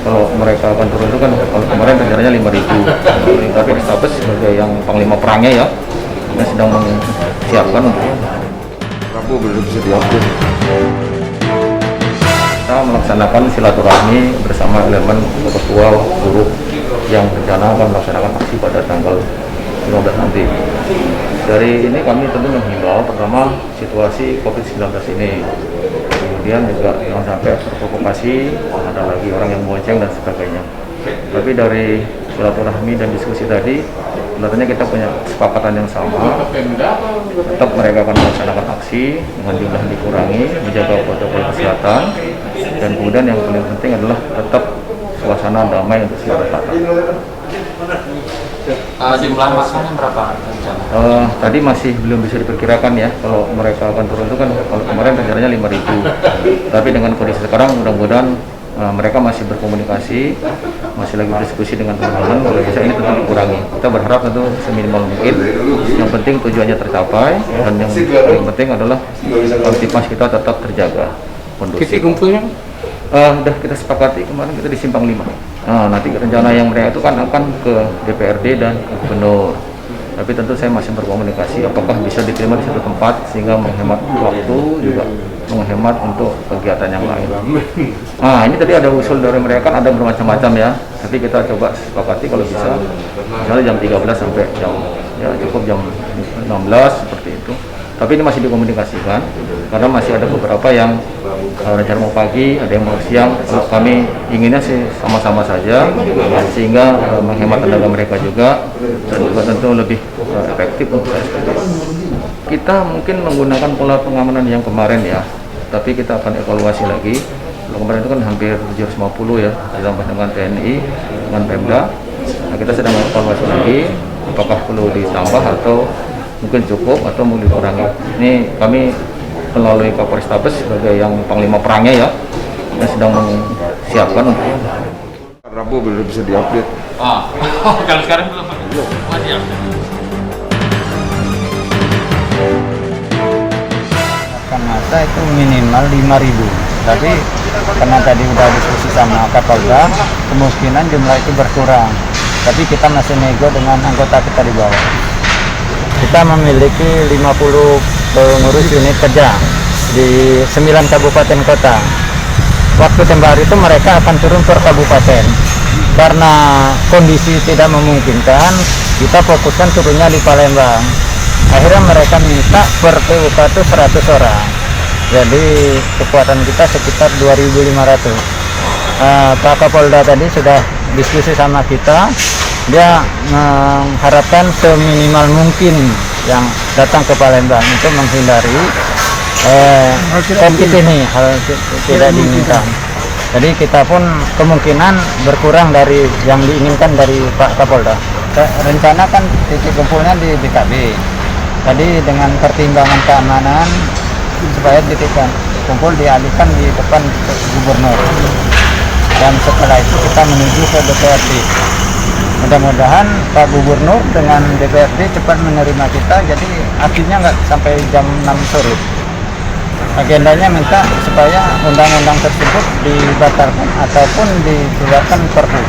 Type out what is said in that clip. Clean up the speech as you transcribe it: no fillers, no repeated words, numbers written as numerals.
Kalau mereka akan turun itu kan kalau kemarin rencananya 5.000, tapi Polrestabes sebagai yang panglima perangnya ya, yang sedang menyiapkan untuk Rabu belum bisa diupdate. kita melaksanakan silaturahmi bersama elemen ketua guru yang rencana akan melaksanakan aksi pada tanggal 15 nanti. Dari ini kami tentu menghimbau pertama situasi COVID-19 ini, kemudian juga jangan sampai terprovokasi, ada lagi orang yang bonceng dan sebagainya. Tapi dari silaturahmi dan diskusi tadi, kelihatannya kita punya kesepakatan yang sama. Tetap mereka akan melaksanakan aksi dengan jumlah dikurangi, menjaga protokol kesehatan, dan kemudian yang paling penting adalah tetap suasana damai untuk segala rata. Jumlah masanya berapa rencana? Tadi masih belum bisa diperkirakan ya, kalau mereka akan turun itu kan kalau kemarin rencananya 5.000, tapi dengan kondisi sekarang mudah-mudahan mereka masih berkomunikasi, masih lagi berdiskusi dengan teman-teman, kalau bisa ini tentu dikurangi. Kita berharap tentu seminimal mungkin, yang penting tujuannya tercapai, dan yang paling penting adalah kontinuitas kita tetap terjaga kondusif. Titik kumpulnya? Udah kita sepakati kemarin, kita di Simpang 5. Nanti rencana yang mereka itu kan akan ke DPRD dan ke Gubernur. Tapi tentu saya masih berkomunikasi apakah bisa diterima di satu tempat sehingga menghemat waktu, juga menghemat untuk kegiatan yang lain. Ini tadi ada usul dari mereka kan ada bermacam-macam ya. Tapi kita coba sepakati kalau bisa misalnya jam 13 sampai cukup jam 16 seperti itu. Tapi ini masih dikomunikasikan karena masih ada beberapa yang rencana mau pagi, ada yang mau siang. Kalau kami inginnya sih sama-sama saja sehingga menghemat tenaga mereka juga dan juga tentu lebih efektif untuk SPB. Kita mungkin menggunakan pola pengamanan yang kemarin ya, tapi kita akan evaluasi lagi. Kalau kemarin itu kan hampir 750 ya, ditambah dengan TNI, dengan Pemda. Kita sedang evaluasi lagi apakah perlu ditambah atau mungkin cukup atau mau dikurangi. Ini kami melalui Polrestabes sebagai yang panglima perangnya ya, yang sedang menyiapkan untuk Rabu belum bisa diupdate. Kalau sekarang belum masih masa itu minimal 5.000, tapi karena tadi udah diskusi sama Kapolda, kemungkinan jumlah itu berkurang, tapi kita masih nego dengan anggota kita di bawah. Kita memiliki 50 pengurus unit kerja di 9 kabupaten kota. Waktu tempoh hari itu mereka akan turun per kabupaten. Karena kondisi tidak memungkinkan, kita fokuskan turunnya di Palembang. Akhirnya mereka minta per PUK itu 100 orang. Jadi kekuatan kita sekitar 2.500. Pak Kapolda tadi sudah diskusi sama kita. Dia mengharapkan seminimal mungkin yang datang ke Palembang untuk menghindari COVID ini, hal tidak diinginkan. Jadi kita pun kemungkinan berkurang dari yang diinginkan dari Pak Kapolda. Rencana kan titik kumpulnya di BKB. Tadi dengan pertimbangan keamanan supaya titik kumpul dialihkan di depan Gubernur. Dan setelah itu kita menuju ke DPRD. Mudah-mudahan Pak Gubernur dengan DPRD cepat menerima kita, jadi akhirnya nggak sampai jam 6 sore. Agendanya minta supaya undang-undang tersebut dibatalkan ataupun dikeluarkan perpu.